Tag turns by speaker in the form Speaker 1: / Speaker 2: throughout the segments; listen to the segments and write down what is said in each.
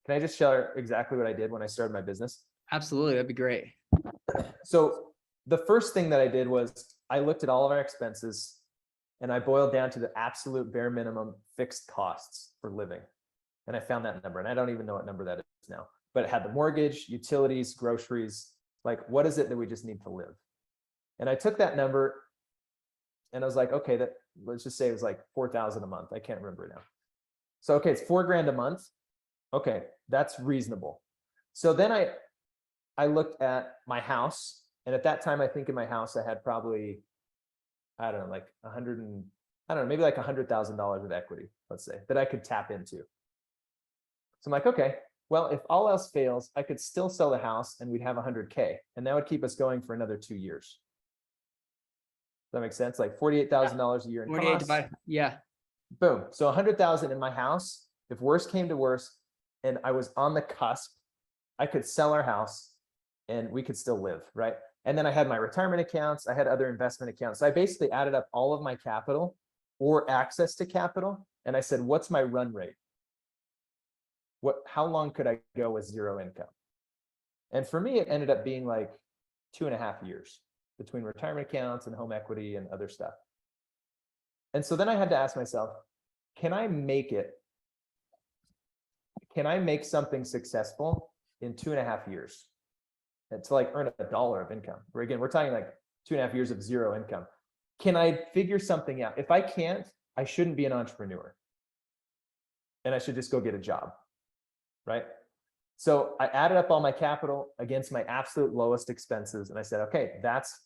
Speaker 1: Can I just share exactly what I did when I started my business?
Speaker 2: Absolutely. That'd be great.
Speaker 1: So the first thing that I did was I looked at all of our expenses and I boiled down to the absolute bare minimum fixed costs for living. And I found that number, and I don't even know what number that is now, but it had the mortgage, utilities, groceries, like what is it that we just need to live? And I took that number and I was like, okay, that let's just say it was like 4,000 a month. I can't remember now. So, okay, it's $4,000 a month. Okay, that's reasonable. So then I looked at my house, and at that time, I think in my house, I had probably, I don't know, like maybe like $100,000 of equity, let's say, that I could tap into. So I'm like, okay, well, if all else fails, I could still sell the house and we'd have 100K, and that would keep us going for another 2 years. Does that make sense? Like $48,000 a year in
Speaker 2: 48
Speaker 1: costs.
Speaker 2: yeah.
Speaker 1: Boom. So 100,000 in my house. If worse came to worse, and I was on the cusp, I could sell our house and we could still live, right? And then I had my retirement accounts. I had other investment accounts. So I basically added up all of my capital or access to capital. And I said, what's my run rate? How long could I go with zero income? And for me, it ended up being like 2.5 years between retirement accounts and home equity and other stuff. And so then I had to ask myself, can I make something successful in 2.5 years? And to like earn $1 of income. Or again, we're talking like 2.5 years of zero income. Can I figure something out? If I can't, I shouldn't be an entrepreneur. And I should just go get a job, right? So I added up all my capital against my absolute lowest expenses. And I said, okay, that's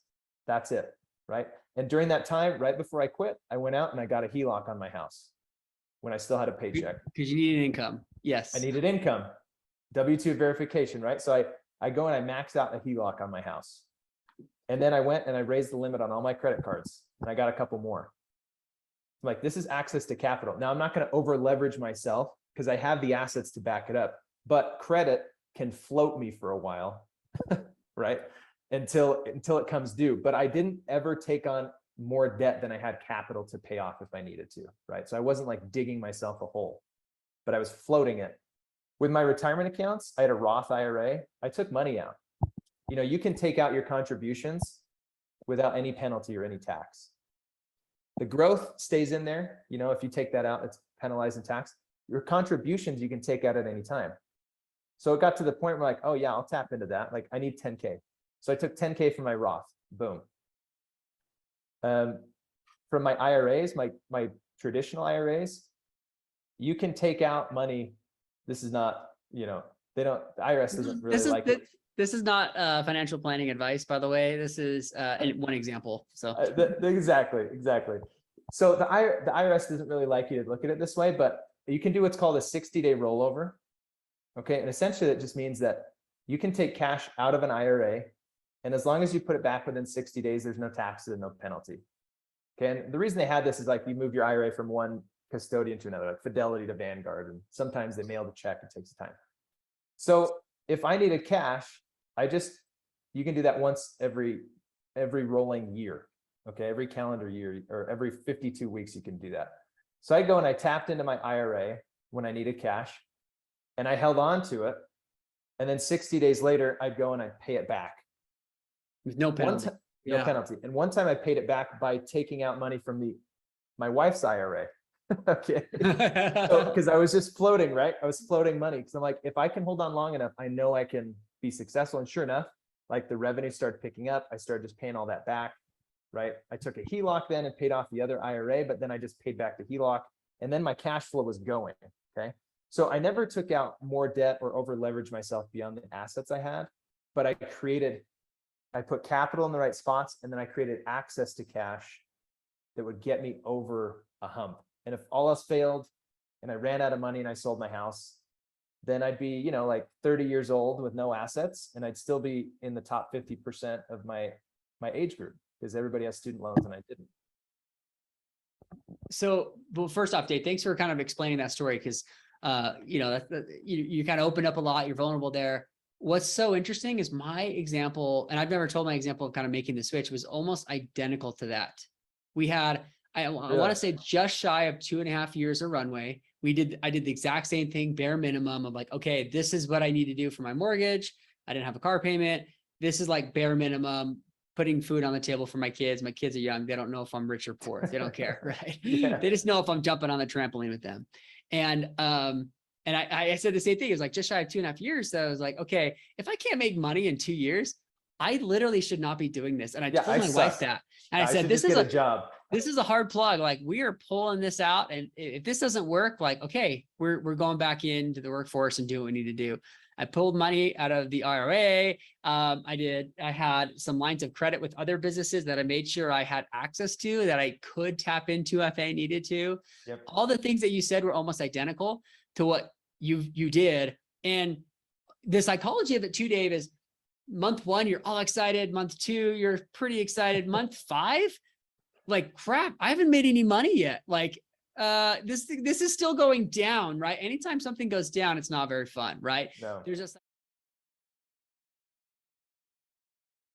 Speaker 1: it, right? And during that time, right before I quit, I went out and I got a HELOC on my house when I still had a paycheck.
Speaker 2: Because you needed income. Yes.
Speaker 1: I needed income, W-2 verification, right? So I go and I maxed out a HELOC on my house. And then I went and I raised the limit on all my credit cards, and I got a couple more. I'm like, this is access to capital. Now I'm not going to over leverage myself because I have the assets to back it up, but credit can float me for a while, right? Until it comes due. But I didn't ever take on more debt than I had capital to pay off if I needed to, right? So I wasn't like digging myself a hole, but I was floating it. With my retirement accounts, I had a Roth IRA. I took money out. You know, you can take out your contributions without any penalty or any tax. The growth stays in there. You know, if you take that out, it's penalized in tax. Your contributions, you can take out at any time. So it got to the point where like, oh yeah, I'll tap into that. Like I need 10K. So I took 10K from my Roth, boom. From my IRAs, my traditional IRAs, you can take out money. This is not, you know, the IRS doesn't really like it.
Speaker 2: This is not financial planning advice, by the way. This is one example. So
Speaker 1: exactly. So the IRS doesn't really like you to look at it this way, but you can do what's called a 60-day rollover. Okay, and essentially that just means that you can take cash out of an IRA, and as long as you put it back within 60 days, there's no taxes and no penalty. Okay, and the reason they had this is like you move your IRA from one custodian to another, like Fidelity to Vanguard, and sometimes they mail the check. It takes time. So if I needed cash, you can do that once every rolling year. Okay, every calendar year or every 52 weeks you can do that. So I go and I tapped into my IRA when I needed cash, and I held on to it, and then 60 days later I'd go and I'd pay it back
Speaker 2: with no penalty.
Speaker 1: No penalty. And one time I paid it back by taking out money from my wife's IRA. Okay. Because I was just floating, right? I was floating money because I'm like, if I can hold on long enough, I know I can be successful. And sure enough, like the revenue started picking up. I started just paying all that back, right? I took a HELOC then and paid off the other IRA, but then I just paid back the HELOC, and then my cash flow was going. Okay. So I never took out more debt or over leveraged myself beyond the assets I had, but I put capital in the right spots, and then I created access to cash that would get me over a hump. And if all else failed and I ran out of money and I sold my house, then I'd be, you know, like 30 years old with no assets, and I'd still be in the top 50% of my age group because everybody has student loans and I didn't.
Speaker 2: So, well, first off, Dave, thanks for kind of explaining that story because, you know, you kind of opened up a lot. You're vulnerable there. What's so interesting is my example, and I've never told my example of kind of making the switch, was almost identical to that. We had, I want to say just shy of 2.5 years of runway. I did the exact same thing, bare minimum of like, okay, this is what I need to do for my mortgage. I didn't have a car payment. This is like bare minimum, putting food on the table for my kids. My kids are young. They don't know if I'm rich or poor. They don't care, right?
Speaker 1: Yeah.
Speaker 2: They just know if I'm jumping on the trampoline with them. And I said the same thing. It was like just shy of 2.5 years. So I was like, okay, if I can't make money in 2 years, I literally should not be doing this. And I told my wife that. And I said,
Speaker 1: should
Speaker 2: this
Speaker 1: just
Speaker 2: is
Speaker 1: get a job.
Speaker 2: this is a hard plug. Like, we are pulling this out. And if this doesn't work, like, okay, we're going back into the workforce and do what we need to do. I pulled money out of the IRA. I had some lines of credit with other businesses that I made sure I had access to, that I could tap into if I needed to.
Speaker 1: Yep.
Speaker 2: All the things that you said were almost identical to what you did. And the psychology of it too, Dave, is month 1, you're all excited. Month 2, you're pretty excited. Month 5, like, crap, I haven't made any money yet. Like, this is still going down, right? Anytime something goes down, it's not very fun, right?
Speaker 1: No.
Speaker 2: There's a